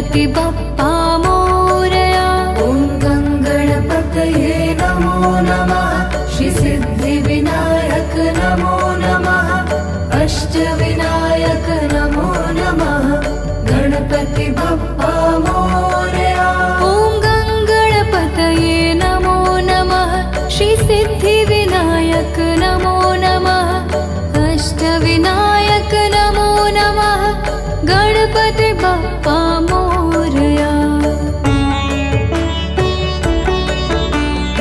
गणपति बप्पा मोरया। ॐ गङ्गणपतये नमो नमः। श्रीसिद्धिविनायक नमो नमः। अष्टविनायक नमो नमः। गणपति बप्पा मोरया। ॐ गङ्गणपतये नमो नमः। श्रीसिद्धिविनायक नमो नमः। अष्टविनायक नमो नमः। गणपति बप्पा मोरया।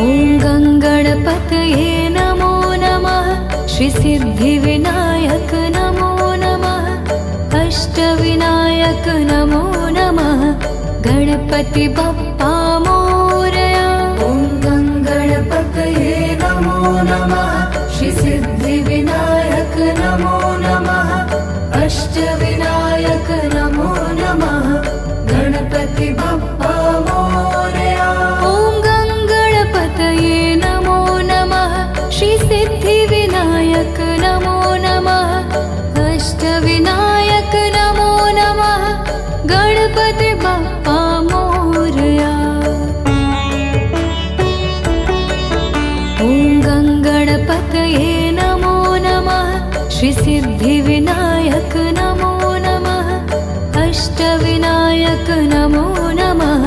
ॐ गङ्गणपतये नमो नमः। श्रीसिद्धिविनायक नमो नमः। अष्टविनायक नमो नमः। गणपति बप्पा मोरया। ॐ गङ्गणपतये नमो नमः। श्रीसिद्धिविनायक नमो नमः। अष्टविनायक नमो नमः। गणपति बप्पा मोरया। ॐ गङ्गणपतये नमो नमः। श्रीसिद्धिविनायक नमो नमः। अष्टविनायक नमो नमः। गणपति बप्पा मोरया। ॐ गङ्गणपतये नमो नमः। श्रीसिद्धिविनायक नमो नमः। अष्टविनायक नमो नमः।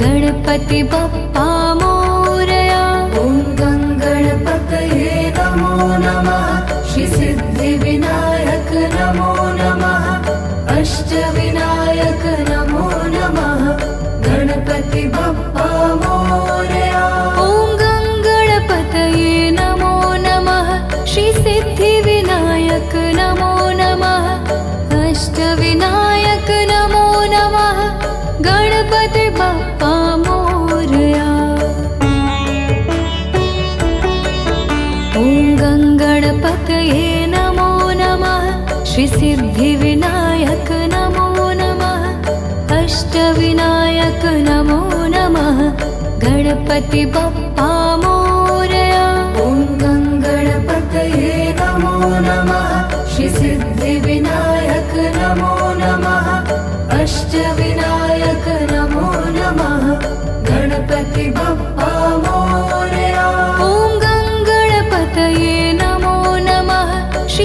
गणपति बप्पा मोरया। ॐ गङ्गणपतये नमो नमः। श्रीसिद्धिविनायक नमो नमः। अष्टविनायक नमो नमः। गणपति बप्पा मोरया। ॐ गङ्गणपतये नमो नमः। श्रीसिद्धिविनायक नमो नमः। अष्टविनायक नमो नमः। गणपति बप्पा मोरया। ॐ गङ्गणपतये नमो नमः। श्रीसिद्धिविनायक नमो नमः। अष्टविनायक नमो नमः। गणपति बप्पा मोरया। ॐ गङ्गणपतये नमो नमः। श्रीसिद्धिविनायक नमो नमः। अष्टविनायक नमो नमः। गणपति बप्पा मोरया। ॐ गङ्गणपतये नमो नमः।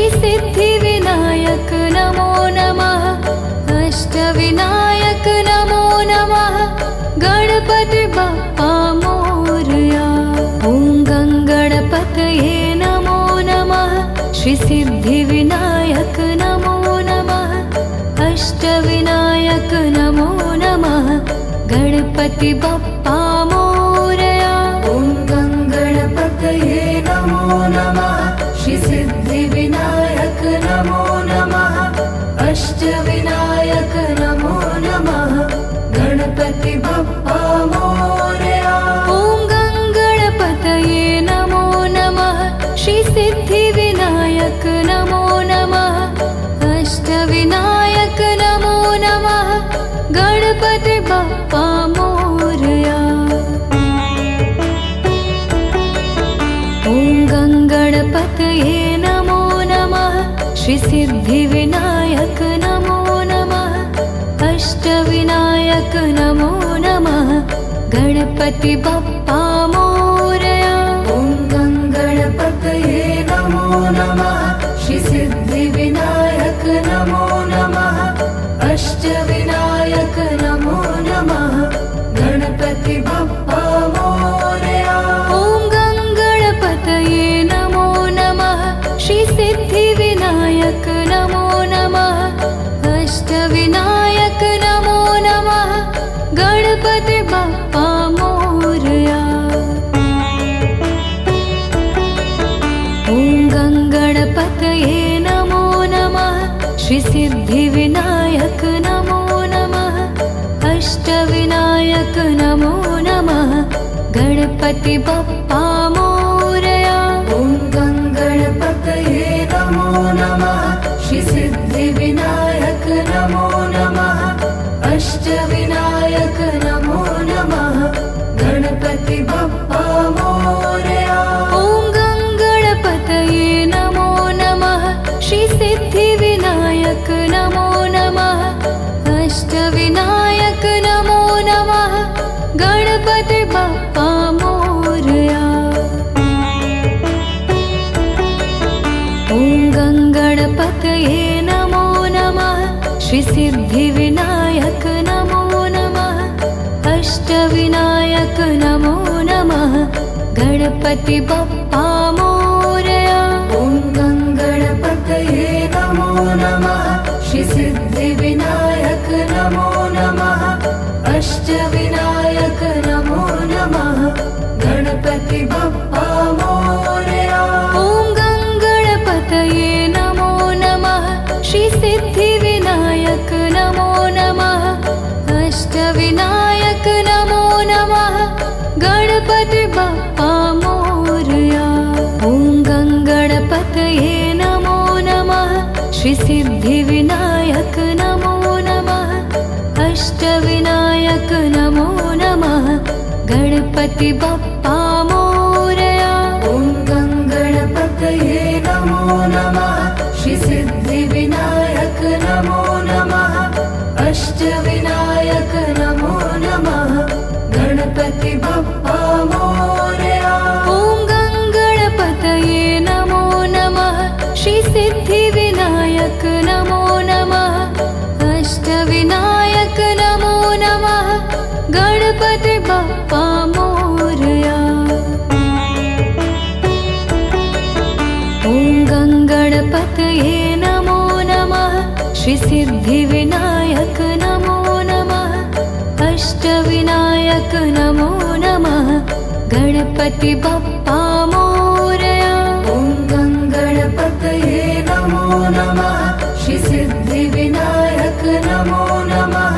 श्रीसिद्धिविनायक नमो नमः। अष्टविनायक नमो नमः। गणपति बप्पा मोरया। ॐ गङ्गणपतये नमो नमः। श्रीसिद्धिविनायक नमो नमः। अष्टविनायक नमो नमः। गणपति बप्पा मोरया। ॐ गङ्गणपतये नमो नमः। श्रीसिद्धिविनायक नमो नमः। अष्टविनायक नमो नमः। गणपति बप्पा मोरया। ॐ गङ्गणपतये नमो नमः। श्रीसिद्धिविनायक नमो नमः। अष्टविनायक नमो नमः। गणपति बप्पा मोरया। ॐ गङ्गणपतये नमो नमः। श्रीसिद्धिविनायक नमो नमः। अष्टविनायक नमो नमः। गणपति बप्पा मोरया। ॐ गङ्गणपतये नमो नमः। श्रीसिद्धिविनायक नमो नमः। अष्टविनायक नमो नमः। गणपति बप्पा मोरया। ॐ गङ्गणपतये नमो नमः। श्रीसिद्धिविनायक नमो नमः। अष्टविनायक नमो नमः। गणपति बप्पा मोरया। ॐ गङ्गणपतये नमो नमः। श्रीसिद्धिविनायक नमो नमः। अष्टविनायक नमो नमः। गणपति बप्पा मोरया। ॐ गङ्गणपतये नमो नमः। श्रीसिद्धिविनायक नमो नमः। अष्टविनायक नमो नमः। गणपति बप्पा मोरया। ॐ गङ्गणपतये नमो नमः। श्रीसिद्धिविनायक नमो नमः। अष्टविनायक सिद्धिविनायक नमो नमः अष्टविनायक नमो नमः गणपति बप्पा मोरया ॐ गणपतये नमो नमः श्री सिद्धिविनायक नमो नमः अष्टविनायक नमो नमः गणपति बप्पा मोरया ॐ गणपतये नमो नमः श्री सिद्धिविनायक नमो नमः अष्टविनायक नमो नमः गणपति बप्पा मोरया ॐ गणपतये नमो नमः श्री सिद्धिविनायक नमो नमः अष्टविनायक नमो नमः गणपति बप्पा मोरया ॐ गणपतये नमो नमः श्री सिद्धिविनायक नमो नमः अष्टविनायक नमो नमः गणपति बप्पा मोरया ॐ गणपतये नमो नमः श्री सिद्धिविनायक नमो नमः अष्टविनायक नमो नमः गणपति बप्पा मोरया ॐ गणपतये नमो नमः श्री सिद्धिविनायक नमो नमः अष्टविनायक नमो नमः गणपति बप्पा मोरया ॐ गणपतये नमो नमः श्री सिद्धिविनायक नमो नमः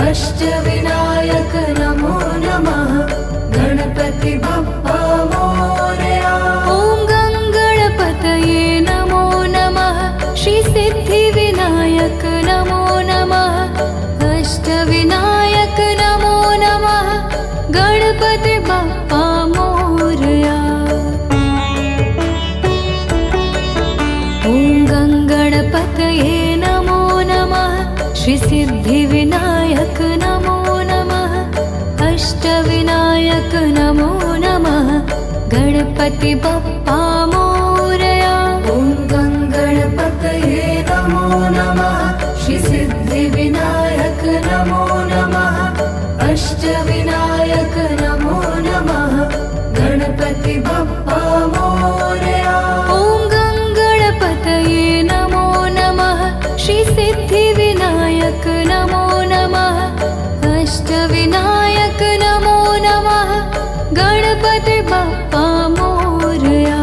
अष्टविनायक नमो नमः गणपति बप्पा मोरया ॐ गणपतये नमो नमः श्री सिद्धिविनायक नमो नमः अष्टविनायक नमो नमः गणपति बप्पा मोरया ॐ गणपतये नमो नमः श्री सिद्धिविनायक नमो नमः अष्टविनायक नमो नमः गणपति बप्पा मोरया ॐ गणपतये नमो नमः श्री सिद्धिविनायक नमो नमः अष्टविनायक नमो नमः गणपति बप्पा मोरया ॐ गणपतये नमो नमः श्री सिद्धिविनायक नमो नमः अष्टविनायक नमो नमः गणपति बप्पा मोरया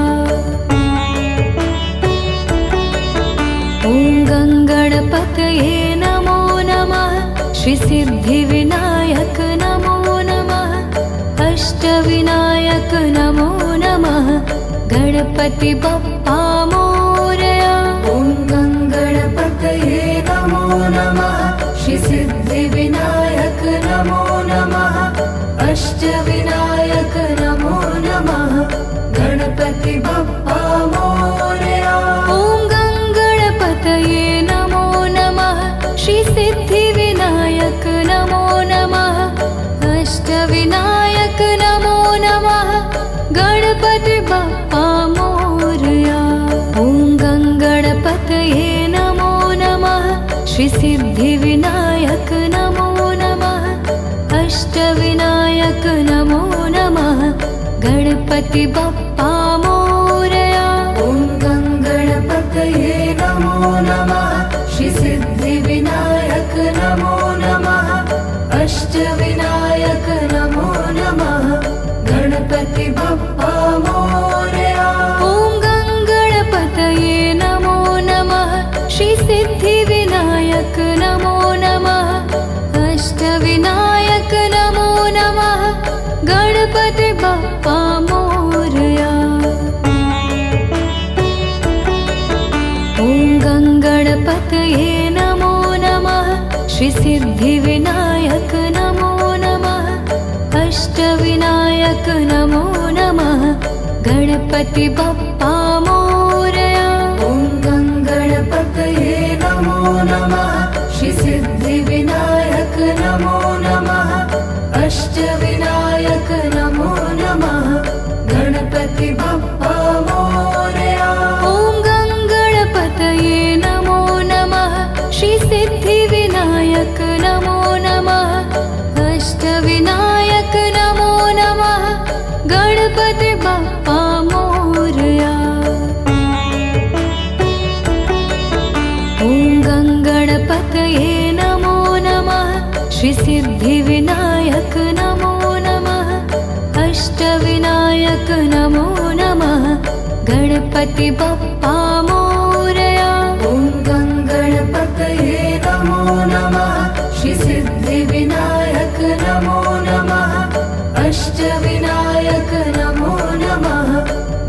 ॐ गणपतये नमो नमः श्री सिद्धिविनायक नमो नमः अष्टविनायक नमो नमः गणपति बप्पा मोरया ॐ गणपतये नमो नमः श्री सिद्धिविनायक नमो नमः अष्टविनायक नमो नमः गणपति बप्पा मोरया ॐ गणपतये नमो नमः श्री सिद्धिविनायक नमो नमः अष्टविनायक नमो नमः गणपति बप्पा मोरया ॐ गणपतये नमो नमः श्री सिद्धिविनायक नमो नमः अष्टविनायक नमो नमः गणपति बप्पा मोरया ॐ गणपतये नमो नमः श्री सिद्धिविनायक नमो नमः अष्टविनायक नमो नमः गणपति बप्पा मोरया ॐ गणपतये नमो नमः श्री सिद्धिविनायक नमो नमः अष्टविनायक नमो नमः गणपति बप्पा मोरया ॐ गणपतये नमो नमः श्री सिद्धिविनायक नमो नमः अष्टविनायक नमो नमः गणपति बप्पा मोरया ॐ गणपतये नमो नमः श्री सिद्धिविनायक नमो नमः अष्टविनायक नमो नमः गणपति बप्पा मोरया ॐ गणपतये नमो नमः श्री सिद्धिविनायक गणपति बप्पा मोरया। ॐ गङ्गणपतये नमो नमः। श्री सिद्धिविनायक नमो नमः। अष्टविनायक नमो नमः। गणपति बप्पा मोरया। ॐ गङ्गणपतये नमो नमः। श्री सिद्धिविनायक नमो नमः। अष्टविनायक नमो नमः।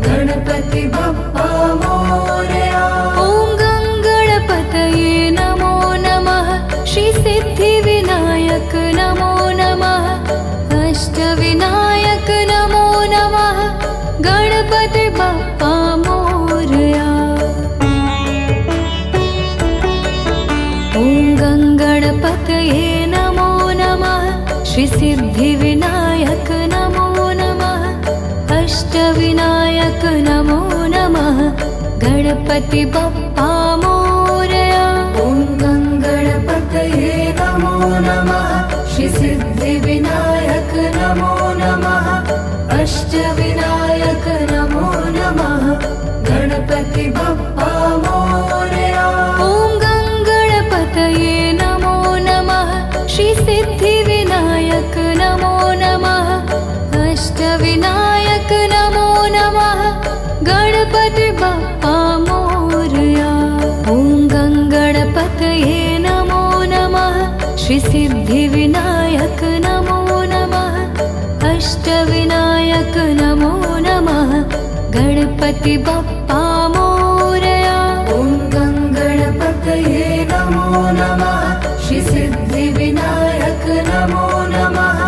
गणपति बप्पा मोरया। ॐ गङ्गणपतये नमो नमः। श्री सिद्धिविनायक नमो नमः। अष्टविनायक नमो नमः। गणपति बप्पा मोरया। ॐ गङ्गणपतये नमो नमः। श्री सिद्धिविनायक नमो नमः। अष्टविनायक नमो नमः। गणपति बप्पा मोरया। ॐ गङ्गणपतये नमो नमः। श्री सिद्धिविनायक नमो नमः। अष्टविनायक नमो नमः। गणपति बप्पा मोरया। ॐ गङ्गणपतये नमो नमः। श्री सिद्धिविनायक नमो नमः। अष्टविनायक नमो नमः। गणपति बप्पा मोरया। ॐ गङ्गणपतये नमो नमः। श्री सिद्धिविनायक नमो नमः। अष्टविनायक नमो नमः। गणपति बप्पा मोरया। ॐ गङ्गणपतये नमो नमः। श्री सिद्धिविनायक नमो नमः।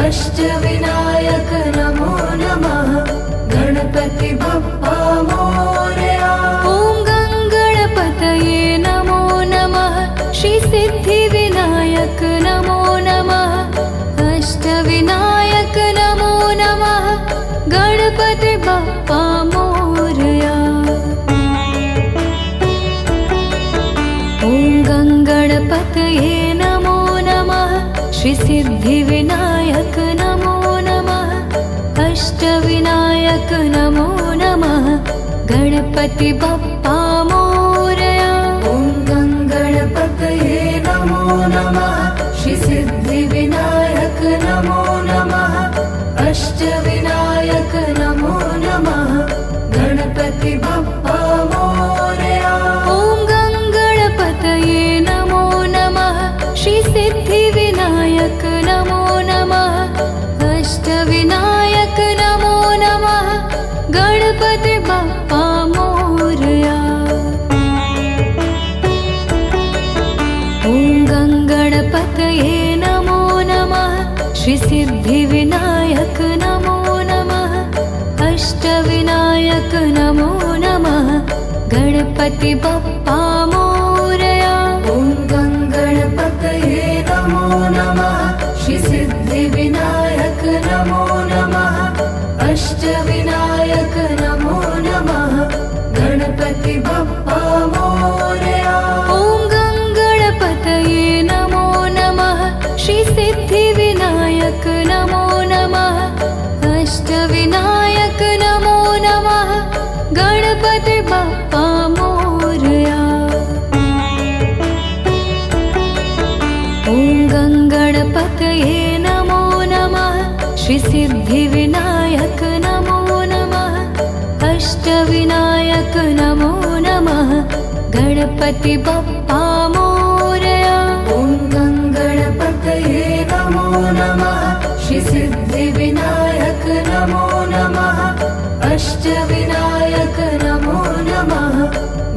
अष्टविनायक नमो नमः। गणपति बप्पा मोरया। ॐ गङ्गणपतये नमो नमः। श्री सिद्धिविनायक नमो नमः। अष्टविनायक नमो नमः। गणपति बप्पा मोरया। ॐ गङ्गणपतये नमो नमः। श्री सिद्धिविनायक नमो नमः। अष्टविनायक नमो नमः। गणपति बप्पा मोरया। ॐ गङ्गणपतये नमो नमः। श्री सिद्धिविनायक नमो नमः। अष्टविनायक नमो नमः। गणपति बप्पा मोरया। ॐ गङ्गणपतये नमो नमः। श्री सिद्धिविनायक नमो नमः। अष्टविनायक नमो नमः। गणपति बप्पा मोरया। ॐ गङ्गणपतये नमो नमः। श्री सिद्धिविनायक नमो नमः। अष्टविनायक नमो नमः। गणपति बप्पा मोरया। ॐ गङ्गणपतये नमो नमः। श्री सिद्धिविनायक नमो नमः। अष्टविनायक नमो नमः। गणपति बप्पा मोरया। ॐ गङ्गणपतये नमो नमः। श्री सिद्धिविनायक नमो नमः। अष्टविनायक नमो नमः। गणपति बप्पा मोरया। ॐ गङ्गणपतये नमो नमः। श्री सिद्धिविनायक नमो नमः। अष्टविनायक नमो नमः। गणपति बप्पा मोरया। ॐ गङ्गणपतये नमो नमः। श्री सिद्धिविनायक नमो नमः। अष्टविनायक नमो नमः।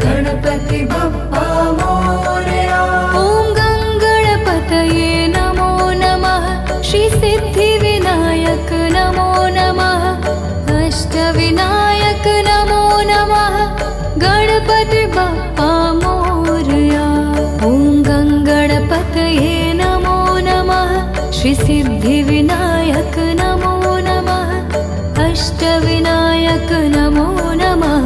गणपति बप्पा मोरया। ॐ गङ्गणपतये नमो नमः। श्री सिद्धिविनायक नमो नमः। अष्टविनायक नमो नमः। गणपति बप्पा मोरया। ॐ गङ्गणपतये नमो नमः। श्री सिद्धिविनायक नमो नमः। अष्टविनायक नमो नमः।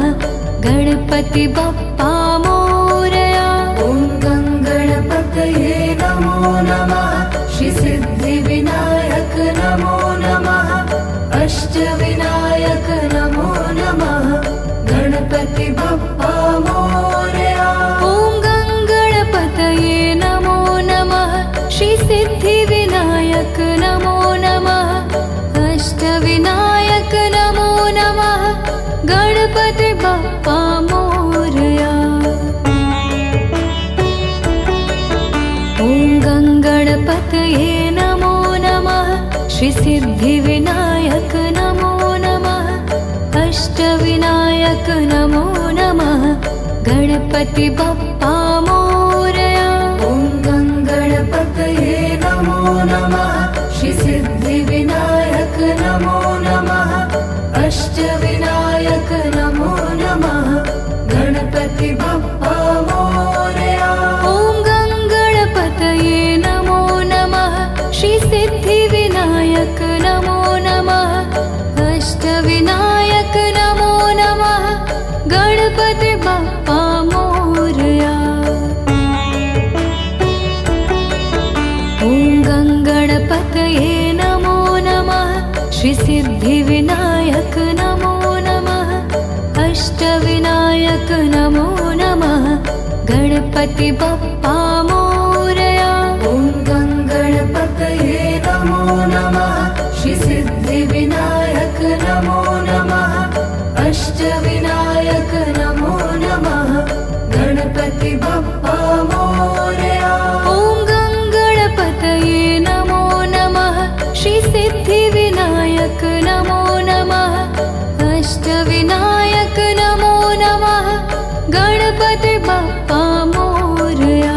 गणपति बप्पा मोरया। ॐ गङ्गणपतये नमो नमः। श्री सिद्धिविनायक नमो नमः। अष्टविनायक गणपति बप्पा मोरया। ॐ गणपतये नमो नमः। श्री सिद्धिविनायक नमो नमः। अष्टविनायक नमो नमः। गणपति बप्पा मोरया। ॐ गणपतये नमो नमः। श्री सिद्धिविनायक नमो नमः। अष्टविनायक नमो नमः। गणपति बप्पा मोरया। ॐ गणपतये नमो नमः। श्री सिद्धिविनायक नमो नमः। अष्टविनायक नमो नमः। गणपति बप्पा मोरया। ॐ गणपतये नमो नमः। श्री सिद्धिविनायक नमो नमः। अष्टविनायक नमो नमः। गणपति बप्पा मोरया। ॐ गणपतये नमो नमः। श्री सिद्धिविनायक नमो नमः। अष्टविनायक नमो नमः। गणपति बप्पा मोरया।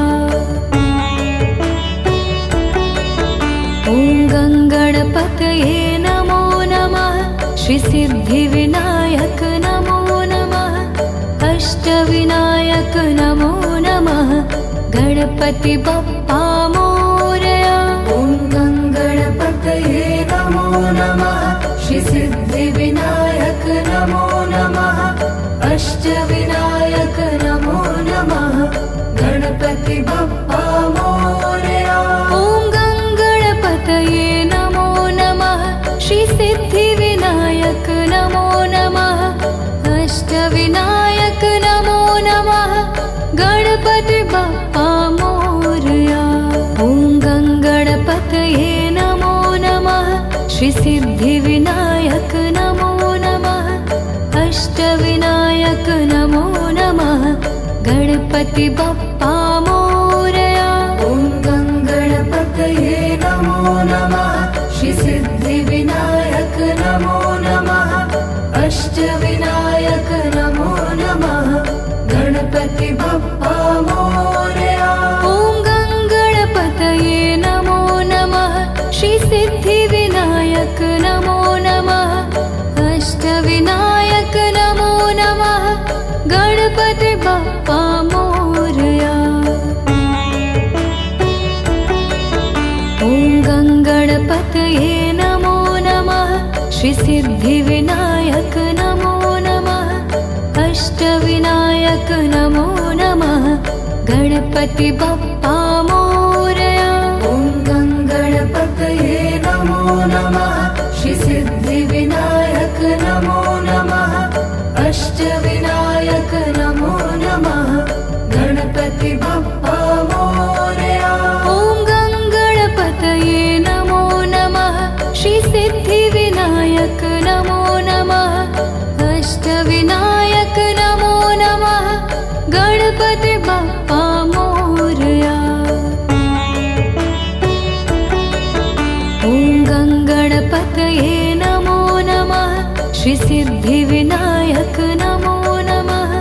ॐ गणपतये नमो नमः। श्री सिद्धिविनायक नमो नमः। अष्टविनायक नमो नमः। गणपति बप्पा मोरया। ॐ गणपतये नमो नमः। श्री सिद्धिविनायक नमो नमः। अष्टविनायक नमो नमः। गणपति बप्पा मोरया। ॐ गणपतये नमो नमः। श्री सिद्धिविनायक नमो नमः। अष्टविनायक नमो नमः। गणपति बप्पा मोरया। ॐ गणपतये नमो नमः। श्री सिद्धिविनायक नमो नमः। अष्टविनायक नमो नमः। गणपति बप्पा मोरया। ॐ गणपतये नमो नमः। श्री सिद्धिविनायक नमो नमः। अष्टविनायक नमो नमः। गणपति बप्पा मोरया। ॐ गणपतये नमो नमः। श्री सिद्धिविनायक नमो नमः। अष्टविनायक नमो नमः। गणपति बप्पा मोरया। ॐ गणपतये नमो नमः। श्री सिद्धिविनायक नमो नमः। अष्टविनायक नमो नमः। गणपति बप्पा मोरया। ॐ गणपतये नमो नमः। श्री सिद्धिविनायक नमो नमः। अष्टविनायक नमो नमः। गणपति बप्पा मोरया। ॐ गणपतये नमो नमः। श्री सिद्धिविनायक नमो नमः। अष्टविनायक नमो नमः। गणपति बप्पा मोरया। ॐ गणपतये नमो नमः। श्री सिद्धिविनायक नमो नमः।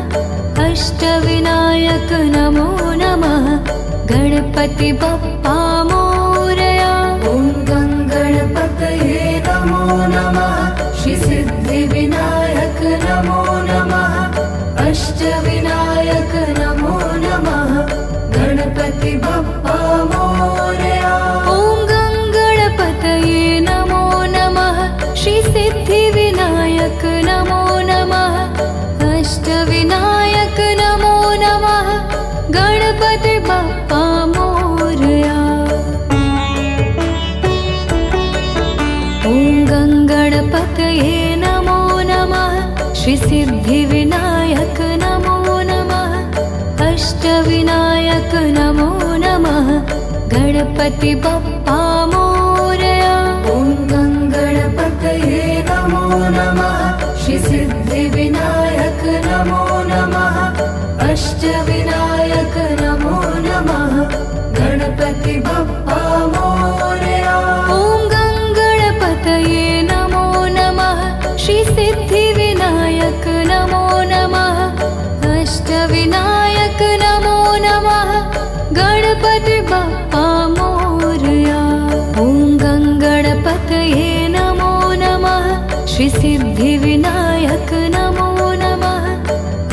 अष्टविनायक नमो नमः। गणपति बप्पा मोरया। ॐ गणपतये नमो नमः। श्री सिद्धिविनायक नमो नमः। अष्टविनायक नमो नमः। गणपति बप्पा मोरया। ॐ गणपतये नमो नमः। श्री सिद्धिविनायक नमो नमः। अष्टविनायक नमो नमः। गणपति बप्पा मोरया। ॐ गणपतये नमो नमः। श्री सिद्धिविनायक नमो नमः। अष्टविनायक नमो नमः। गणपति बप्पा मोरया। ॐ गणपतये नमो नमः। श्री सिद्धिविनायक नमो नमः। अष्टविनायक नमो नमः। गणपति बप्पा मोरया। ॐ गणपतये नमो नमः। श्री सिद्धिविनायक नमो नमः। अष्टविनायक श्रीसिद्धिविनायक नमो नमः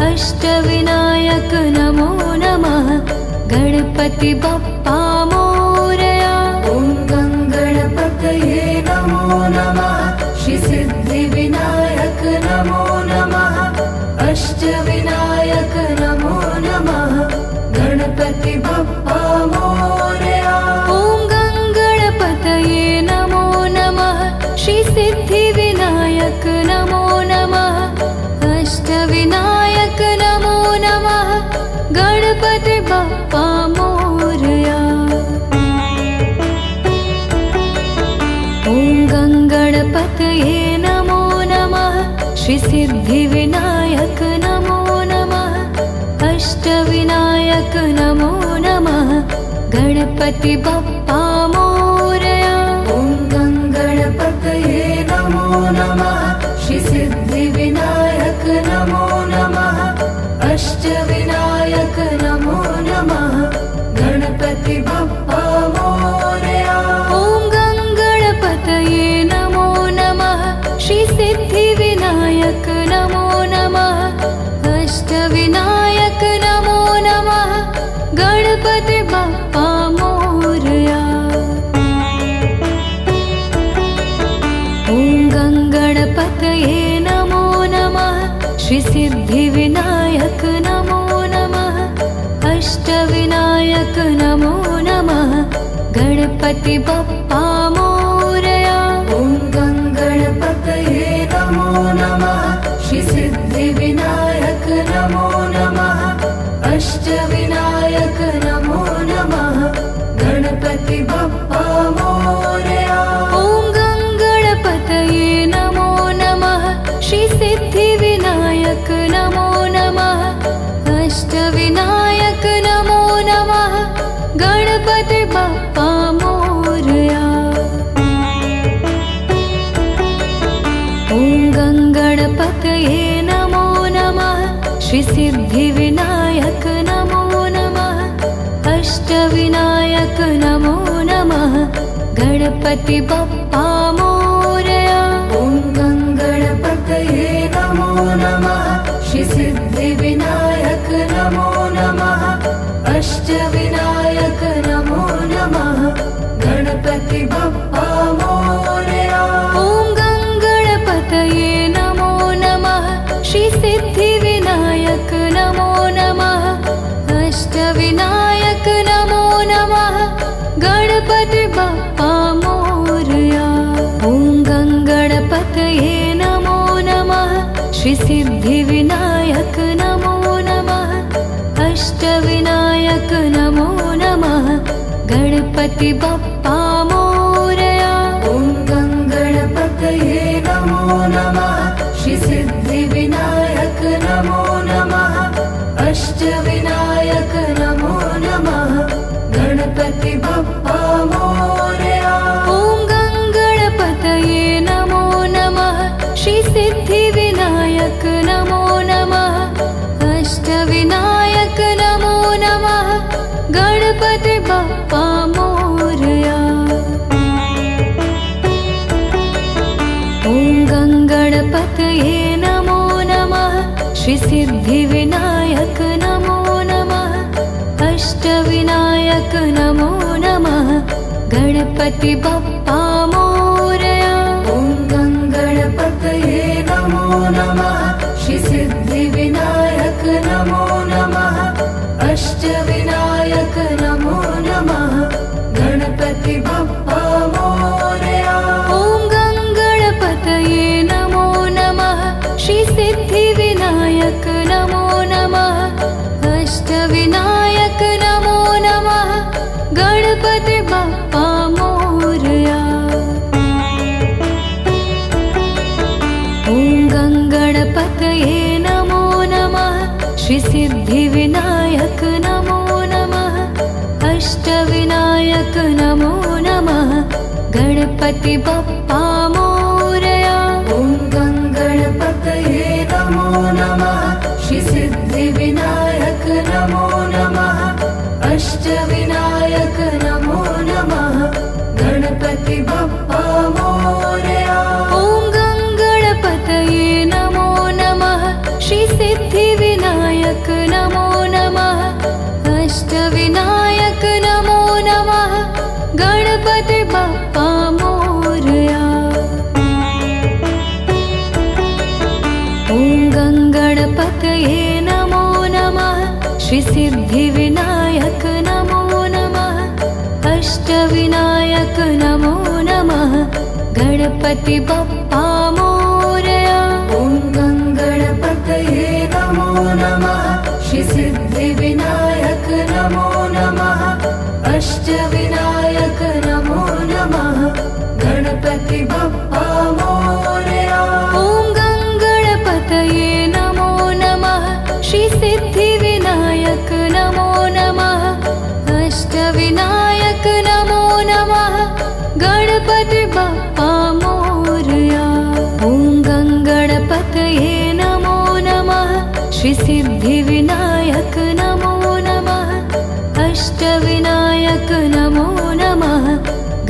अष्टविनायक नमो नमः गणपति बप्पा मोरया। ॐ गणपतये नमो नमः श्रीसिद्धिविनायक नमो नमः अष्टविनायक नमो नमः गणपति बप्पा मोरया। ॐ गणपतये नमो नमः श्रीसिद्धिविनायक नमो नमः अष्टविनायक नमो नमः गणपति बप्पा मोरया। ॐ गणपतये नमो नमः श्रीसिद्धिविनायक नमो नमः अष्टविनायक नमो नमः गणपति बप्पा मोरया। ॐ गणपतये नमो नमः श्रीसिद्धिविनायक नमो नमः अष्टविनायक नमो नमः गणपति बप्पा मोरया। ॐ गणपतये नमो नमः श्रीसिद्धिविनायक नमो नमः अष्टविनायक नमो नमः गणपति बप्पा मोरया। ॐ गणपतये नमो नमः श्रीसिद्धिविनायक नमो नमः अष्टविनायक नमो नमः गणपति बप्पा मोरया। ॐ गणपतये नमो नमः श्रीसिद्धिविनायक नमो नमः अष्टविनायक नमो नमः गणपति बप्पा मोरया। ॐ गणपतये नमो नमः श्रीसिद्धिविनायक नमो नमः अष्टविनायक नमो नमः गणपति बप्पा मोरया। ॐ गणपतये नमो नमः श्रीसिद्धिविनायक नमो नमः अष्टविनायक नमो नमः गणपति बप्पा मोरया। ॐ गणपतये नमो नमः श्रीसिद्धिविनायक नमो नमः अष्टविनायक नमो नमः गणपति बप्पा मोरया। ॐ गणपतये नमो नमः श्रीसिद्धिविनायक नमो नमः अष्टविनायक नमो नमः गणपति बप्पा मोरया। ॐ गणपतये नमो नमः श्रीसिद्धिविनायक नमो नमः अष्टविनायक नमो नमः गणपति बप्पा मोरया। ॐ गणपतये नमो नमः श्रीसिद्धिविनायक नमो नमः अष्टविनायक नमो नमः गणपति बप्पा मोरया। ॐ गणपतये नमो नमः श्रीसिद्धिविनायक नमो नमः अष्टविनायक नमो नमः गणपति बप्पा मोरया। ॐ गणपतये नमो नमः श्रीसिद्धिविनायक नमो नमः अष्टविनायक नमो नमः गणपति बप्पा मोरया। ॐ गणपतये नमो नमः श्रीसिद्धिविनायक नमो नमः अष्टविनायक नमो नमः गणपति बप्पा मोरया। ॐ गणपतये नमो नमः श्रीसिद्धिविनायक नमो नमः अष्टविनायक नमो नमः गणपति बप्पा मोरया। ॐ गणपतये नमो नमः श्रीसिद्धिविनायक नमो नमः अष्टविनायक नमो नमः गणपति बप्पा मोरया। ॐ गणपतये नमो नमः श्रीसिद्धिविनायक नमो नमः अष्टविनायक नमो नमः गणपति बप्पा मोरया। ॐ गणपतये गणपतये नमो नमः श्रीसिद्धिविनायक नमो नमः अष्टविनायक नमो नमः गणपति बप्पा मोरया। ॐ गणपतये नमो नमः श्रीसिद्धिविनायक नमो नमः अष्टविनायक नमो नमः गणपति बप्पा मोरया। ॐ गणपतये नमो नमः श्रीसिद्धिविनायक नमो नमः अष्टविनायक नमो नमः गणपति बप्पा मोरया। ॐ गणपतये नमो नमः श्रीसिद्धिविनायक नमो नमः अष्टविनायक नमो नमः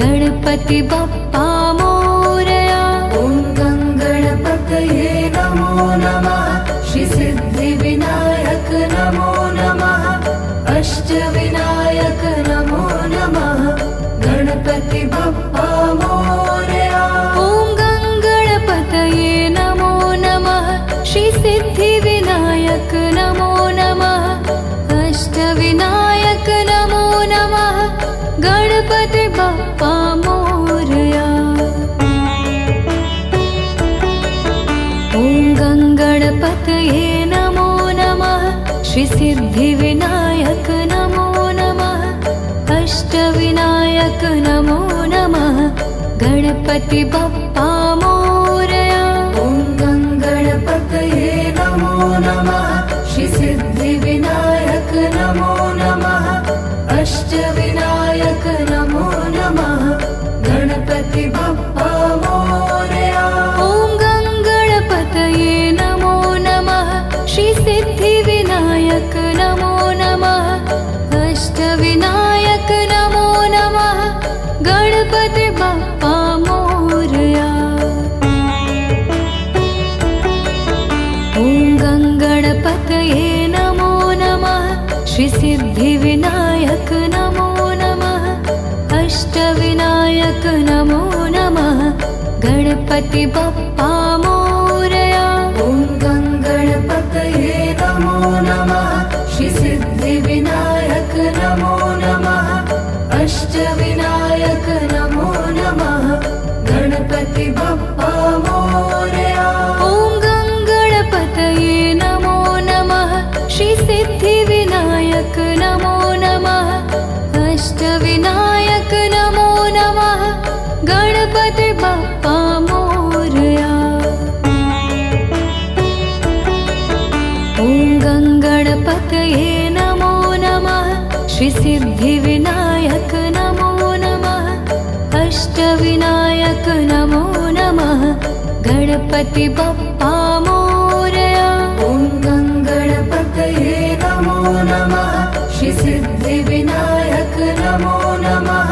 गणपति बप्पा मोरया। ॐ गणपतये नमो नमः श्रीसिद्धिविनायक नमो नमः अष्टविनायक नमो नमः गणपति बप्पा मोरया। ॐ गणपतये नमो नमः श्रीसिद्धिविनायक नमो नमः अष्टविनायक नमो नमः गणपति बप्पा मोरया। ॐ गणपतये नमो नमः श्रीसिद्धिविनायक नमो नमः अष्टविनायक नमो नमः गणपति बप्पा मोरया। ॐ गणपतये नमो नमः श्रीसिद्धिविनायक नमो नमः अष्टविनायक नमो नमः गणपति बप्पा मोरया। ॐ गणपतये नमो नमः श्रीसिद्धिविनायक नमो नमः अष्टविनायक नमो नमः गणपति बप्पा मोरया। ॐ गणपतये नमो नमः श्रीसिद्धिविनायक नमो नमः अष्टविनायक नमो नमः गणपति बप्पा मोरया। ॐ गणपतये नमो नमः श्रीसिद्धिविनायक नमो नमः अष्टविनायक नमो नमः गणपति बप्पा मोरया। ॐ गणपतये नमो नमः श्रीसिद्धिविनायक नमो नमः अष्टविनायक नमो नमः गणपति बप्पा मोरया। ॐ गणपतये नमो नमः श्रीसिद्धिविनायक नमो नमः अष्टविनायक नमो नमः गणपति बप्पा मोरया। ॐ गणपतये नमो नमः श्रीसिद्धिविनायक नमो नमः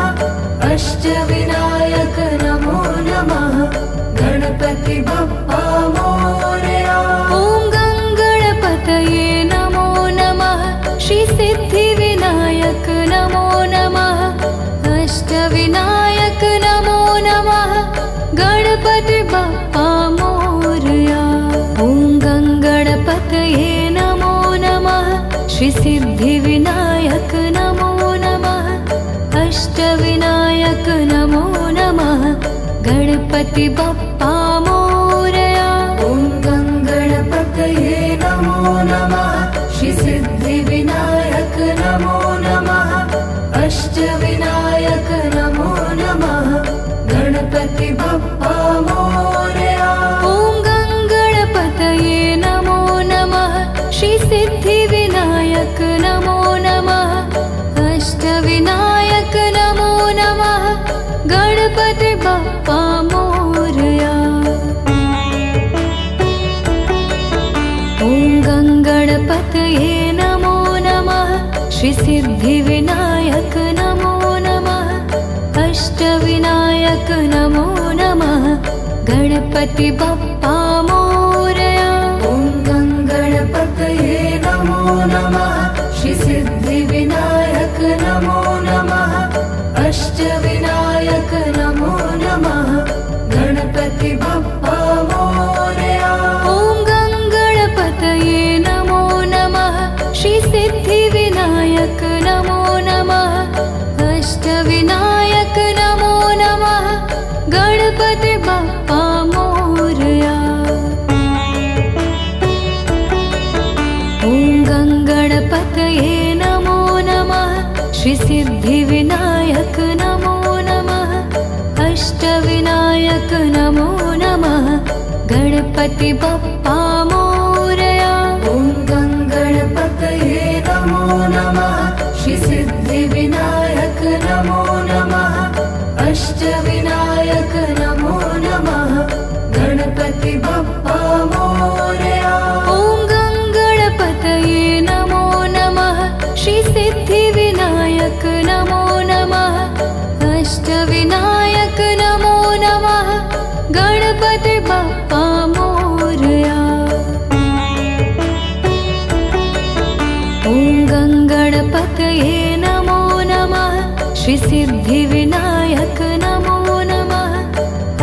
अष्टविनायक नमो नमः गणपति बप्पा मोरया। ॐ गणपतये नमो नमः श्रीसिद्धिविनायक नमो नमः अष्टविनायक नमो नमः गणपति बप्पा मोरया। ॐ गणपतये नमो नमः श्रीसिद्धिविनायक नमो नमः अष्टविनायक नमो नमः गणपति बप्पा मोरया। ॐ गणपतये नमो नमः श्रीसिद्धिविनायक नमो नमः अष्टविनायक नमो नमः गणपति बप्पा मोरया। ॐ गणपतये नमो नमः श्रीसिद्धिविनायक नमो नमः अष्टविनायक नमो नमः गणपति बप्पा मोरया। ॐ गणपतये नमो नमः श्रीसिद्धिविनायक नमो नमः अष्टविनायक नमो नमः गणपति बप्पा मोरया। ॐ गणपतये नमो नमः श्रीसिद्धिविनायक नमो नमः अष्टविनायक नमो नमः गणपति बप्पा मोरया। ॐ गणपतये श्रीसिद्धिविनायक नमो नमः अष्टविनायक नमो नमः गणपति बप्पा मोरया ॐ गणपतये नमो नमः श्रीसिद्धिविनायक नमो नमः अष्टविनायक नमो नमः गणपति बप्पा मोरया ॐ गणपतये नमो नमः श्रीसिद्धिविनायक नमो नमः अष्टविनायक नमो नमः गणपति बप्पा मोरया ॐ गणपतये नमो नमः श्रीसिद्धिविनायक नमो नमः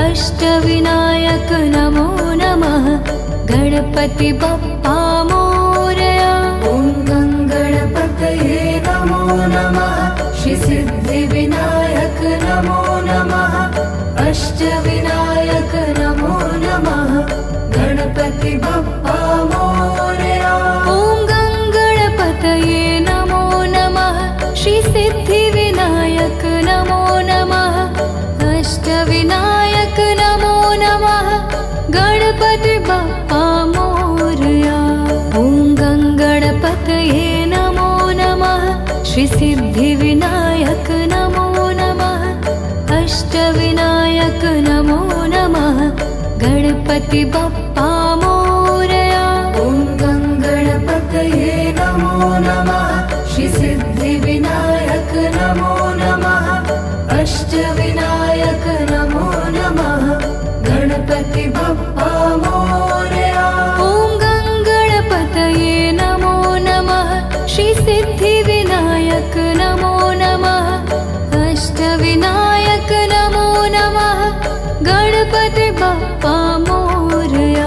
अष्टविनायक नमो नमः गणपति बप्पा मोरया ॐ गणपतये नमो नमः श्रीसिद्धिविनायक नमो नमः अष्टविनायक नमो नमः गणपति बप्पा मोरया ॐ गणपतये नमो नमः श्रीसिद्धिविनायक नमो नमः अष्टविनायक नमो नमः गणपति बप्पा मोरया ॐ गणपतये नमो नमः श्रीसिद्धिविनायक नमो नमः अष्टविनायक नमो नमः गणपति बप्पा मोरया ॐ गणपतये नमो नमः श्रीसिद्धिविनायक नमो नमः अष्टविनायक नमो नमः गणपति बप्पा मोरया ॐ गणपतये नमो नमः श्रीसिद्धिविनायक नमो नमः अष्टविनायक नमो नमः गणपति बप्पा मोरया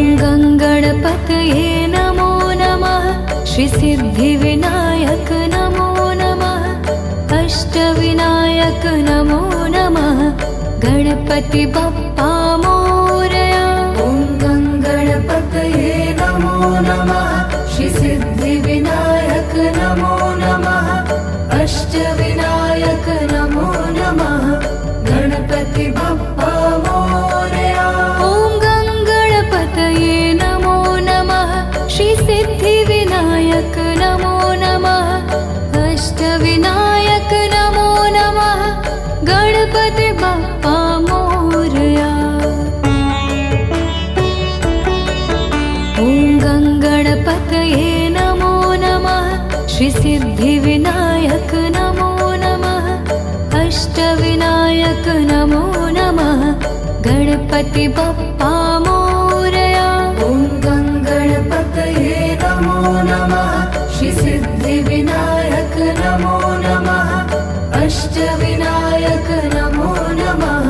ॐ गणपतये नमो नमः श्रीसिद्धिविनायक नमो नमः अष्टविनायक नमो नमः गणपति बप्पा मोरया ॐ गणपतये नमो नमः श्रीसिद्धिविनायक नमो नमः अष्टविनायक नमो नमः गणपति बप्पा मोरया ॐ गणपतये नमो नमः श्रीसिद्धिविनायक नमो नमः अष्टविनायक नमो नमः गणपति बप्पा मोरया ॐ गणपतये नमो नमः श्रीसिद्धिविनायक नमो नमः अष्टविनायक नमो नमः गणपति बप्पा मोरया ॐ गणपतये नमो नमः श्रीसिद्धिविनायक नमो नमः अष्टविनायक नमो नमः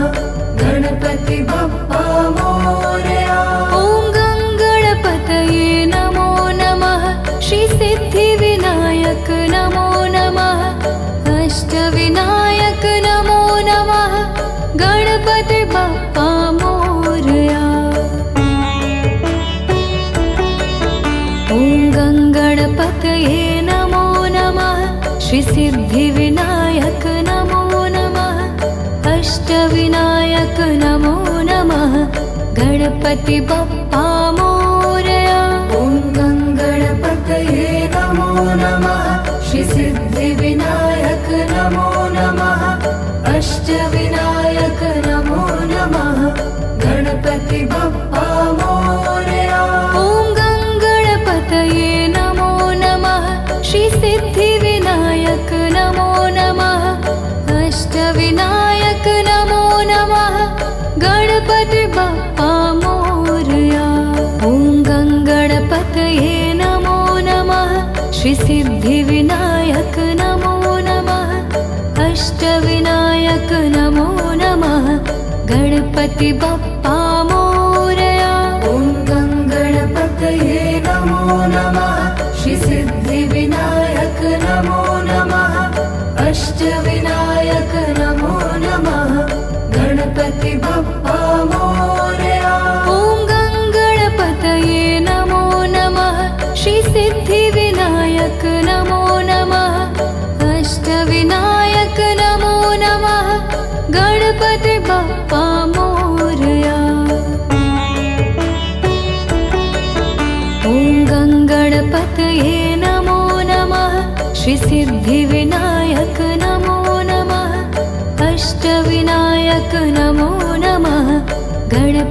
गणपति बप्पा मोरया ॐ गणपतये नमो नमः श्रीसिद्धिविनायक नमो नमः अष्टविनायक नमो नमः गणपति बप्पा मोरया ॐ गणपतये नमो नमः श्रीसिद्धिविनायक नमो नमः अष्टविनायक नमो नमः गणपति बप्पा मोरया ॐ गणपतये नमो नमः श्रीसिद्धिविनायक नमो नमः अष्टविनायक नमो नमः गणपति बप्पा मोरया ॐ गणपतये नमो नमः श्रीसिद्धिविनायक नमो नमः अष्टविनायक नमो नमः गणपति बप्पा मोरया ॐ गणपतये नमो नमः श्रीसिद्धिविनायक नमो नमः अष्टविनायक नमो नमः गणपति बप्पा मोरया ॐ गणपतये नमो नमः श्रीसिद्धिविनायक नमो नमः अष्टविनायक नमो नमः गणपति बप्पा मोरया ॐ गणपतये नमो नमः श्रीसिद्धि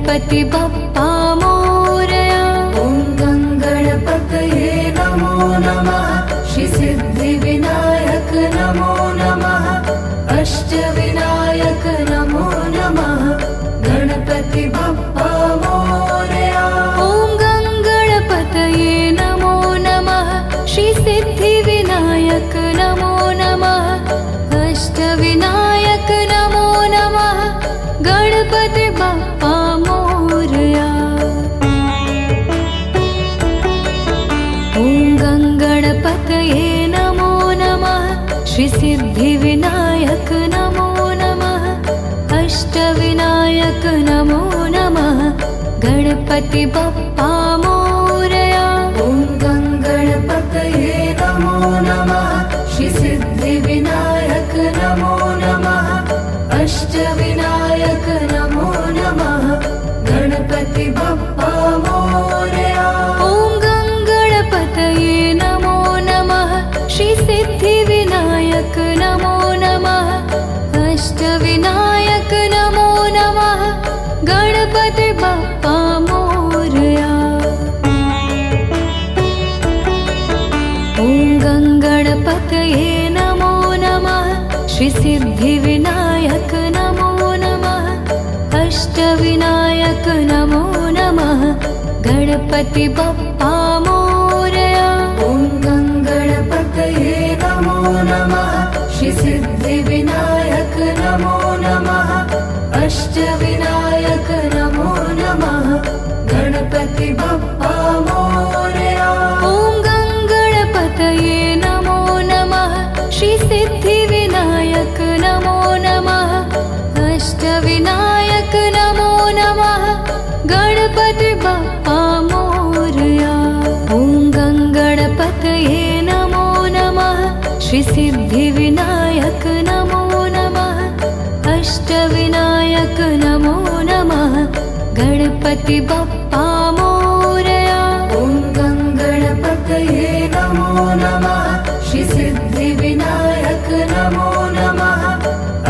गणपति बप्पा मोरया। ॐ गणपतये नमो नमः। श्री सिद्धिविनायक नमो नमः। अष्टविनायक नमो नमः। गणपति बप्पा मोरया। ॐ गणपतये नमो नमः। श्री सिद्धिविनायक नमो नमः। अष्टविनायक नमो नमः। गणपति बप्पा मोरया। ॐ गणपतये नमो नमः। श्री सिद्धिविनायक नमो नमः। अष्टविनायक नमो नमः। गणपति बप्पा मोरया। ॐ गणपतये नमो नमः। श्री सिद्धिविनायक नमो नमः। अष्टविनायक नमो नमः। गणपति बप्पा मोरया। ॐ गणपतये नमो नमः। श्री सिद्धिविनायक नमो नमः। अष्टविनायक नमो नमः। गणपति बप्पा मोरया। ॐ गणपतये नमो नमः। श्री सिद्धिविनायक नमो नमः। अष्टविनायक नमो नमः। गणपति बप्पा मोरया। ॐ गणपतये नमो नमः। श्री सिद्धिविनायक नमो नमः। अष्टविनायक नमो नमः। गणपति बप्पा मोरया। ॐ गणपतये नमो नमः। श्री सिद्धिविनायक नमो नमः। अष्टविनायक नमो नमः। गणपति बप्पा मोरया। ॐ गणपतये नमो नमः। श्री सिद्धिविनायक नमो नमः। अष्टविनायक नमो नमः। गणपति बप्पा मोरया। ॐ गणपतये नमो नमः। श्री सिद्धिविनायक नमो नमः।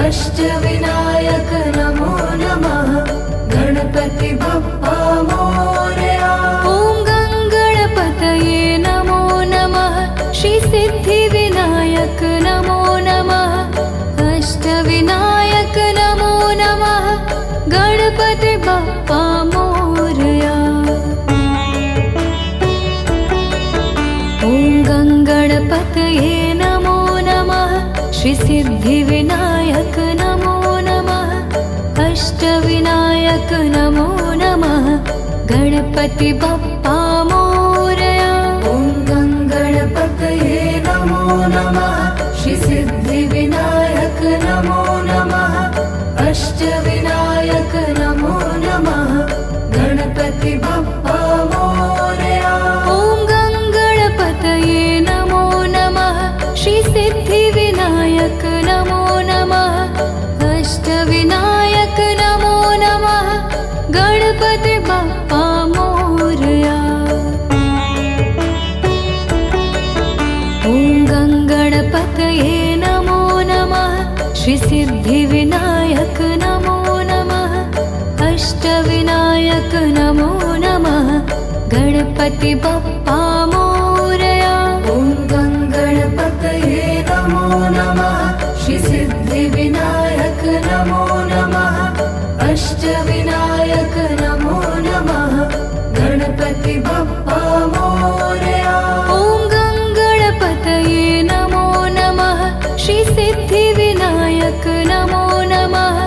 अष्टविनायक नमो नमः। गणपति बप्पा मोरया। ॐ गणपतये नमो नमः। श्री सिद्धिविनायक नमो नमः। अष्टविनायक नमो नमः। गणपति बप्पा मोरया। ॐ गणपतये नमो नमः। श्री सिद्धिविनायक नमो नमः। अष्टविनायक नमो नमः। गणपति बप्पा मोरया। ॐ गणपतये नमो नमः। श्री सिद्धिविनायक नमो नमः। अष्टविनायक नमो नमः। गणपति बप्पा मोरया। ॐ गणपतये नमो नमः। श्री सिद्धिविनायक नमो नमः। अष्टविनायक नमो नमः। गणपति बप्पा मोरया। ॐ गणपतये नमो नमः। श्री सिद्धिविनायक नमो नमः। अष्टविनायक नमो नमः। गणपति बप्पा मोरया। ॐ गणपतये नमो नमः। श्री सिद्धिविनायक नमो नमः। अष्टविनायक नमो नमः। गणपति बप्पा मोरया। ॐ गणपतये नमो नमः। श्री सिद्धिविनायक नमो नमः।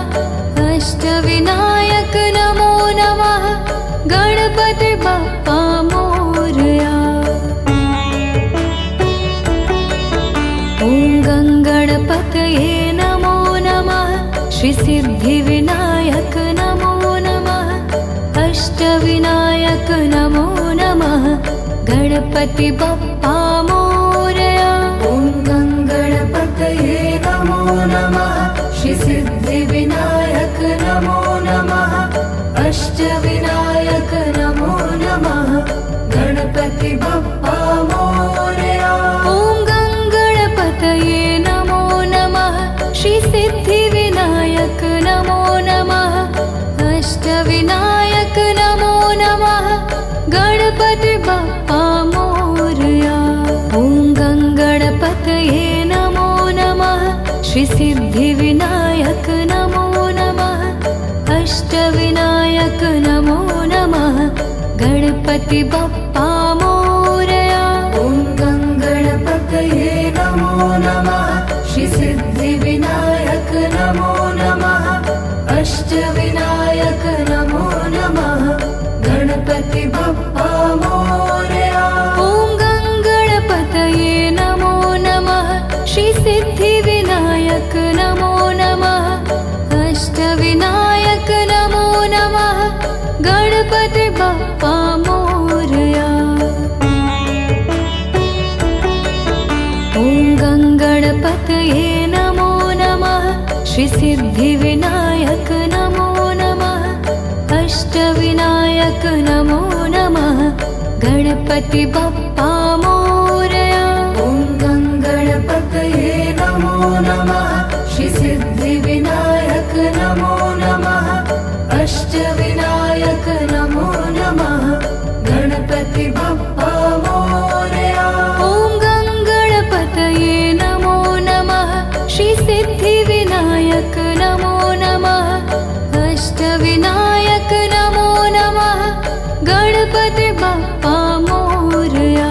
अष्टविनायक नमो नमः। गणपति बप्पा मोरया। ॐ गणपतये नमो नमः। श्री सिद्धिविनायक नमो नमः। अष्टविनायक नमो नमः। गणपति बप्पा मोरया। ॐ गणपतये नमो नमः। श्री सिद्धिविनायक नमो नमः। अष्टविनायक नमो नमः। गणपति बप्पा मोरया। ॐ गणपतये नमो नमः। श्री सिद्धिविनायक नमो नमः। अष्टविनायक सिद्धिविनायक नमो नमः गणपति बप्पा मोरया। ॐ गणपतये नमो नमः श्री सिद्धिविनायक नमो नमः अष्टविनायक नमो नमः गणपति बप्पा मोरया। ॐ गणपतये नमो नमः श्री सिद्धिविनायक नमो नमः अष्टविनायक नमो नमः गणपति बप्पा मोरया। ॐ गणपतये नमो नमः श्री सिद्धिविनायक नमो नमः अष्टविनायक नमो नमः गणपति बप्पा मोरया। ॐ गणपतये नमो नमः श्री सिद्धिविनायक नमो नमः अष्टविनायक नमो नमः गणपति बप्पा मोरया। ॐ गणपतये नमो नमः श्री सिद्धिविनायक नमो नमः अष्टविनायक नमो नमः गणपति बप्पा मोरया।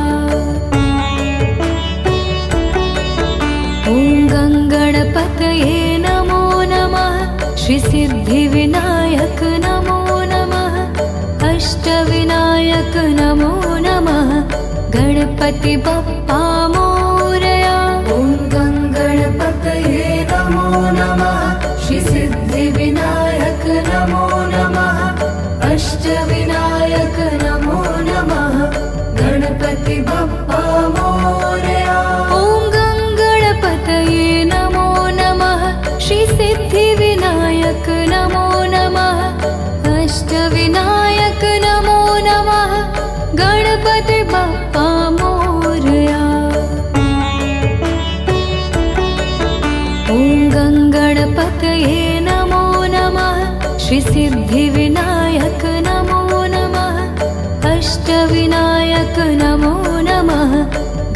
ॐ गणपतये नमो नमः श्री सिद्धिविनायक नमो नमः अष्टविनायक नमो नमः गणपति बप्पा मोरया। ॐ गणपतये नमो नमः श्री सिद्धिविनायक नमो नमः अष्टविनायक नमो नमः गणपति बप्पा मोरया। ॐ गणपतये नमो नमः श्री सिद्धिविनायक नमो नमः अष्टविनायक नमो नमः गणपति बप्पा मोरया। ॐ गणपतये नमो नमः श्री सिद्धिविनायक नमो नमः अष्टविनायक नमो नमः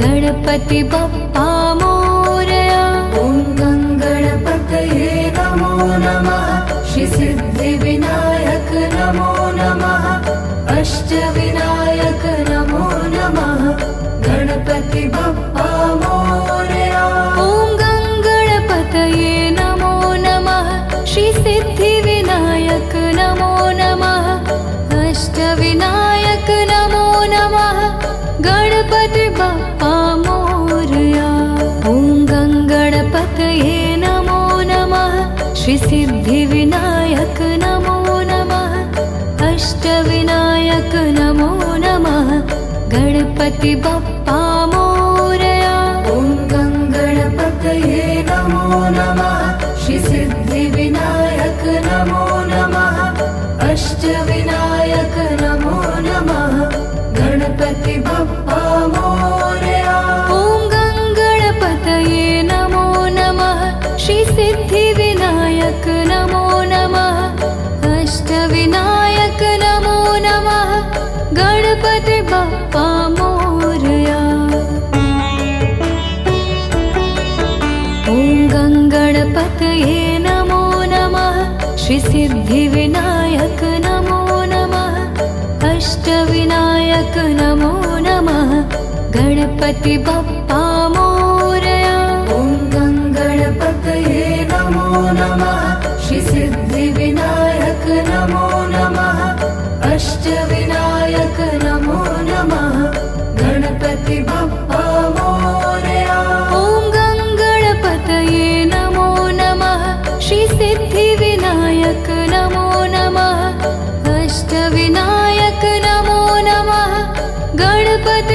गणपति बप्पा मोरया। ॐ गणपतये नमो नमः श्री सिद्धिविनायक नमो नमः अष्टविनायक नमो नमः गणपति बप्पा मोरया। ॐ गणपतये नमो नमः श्री सिद्धिविनायक नमो नमः अष्टविनायक नमो नमः गणपति बप्पा मोरया। ॐ गणपतये नमो नमः श्री सिद्धिविनायक नमो नमः अष्टविनायक नमो नमः गणपति बप्पा मोरया। ॐ गणपतये नमो नमः श्री सिद्धिविनायक नमो नमः अष्टविनायक नमो नमः गणपति बप्पा मोरया। ॐ गणपतये नमो नमः श्री सिद्धिविनायक नमो नमः अष्टविनायक नमो नमः गणपति बप्पा मोरया। ॐ गणपतये नमो नमः श्री सिद्धिविनायक नमो नमः अष्टविनायक नमो नमः गणपति बप्पा मोरया। ॐ गणपतये नमो नमः श्री सिद्धिविनायक नमो नमः अष्टविनायक नमो नमः गणपति बप्पा मोरया। ॐ गणपतये नमो नमः श्री सिद्धिविनायक नमो नमः अष्टविनायक नमो नमः गणपति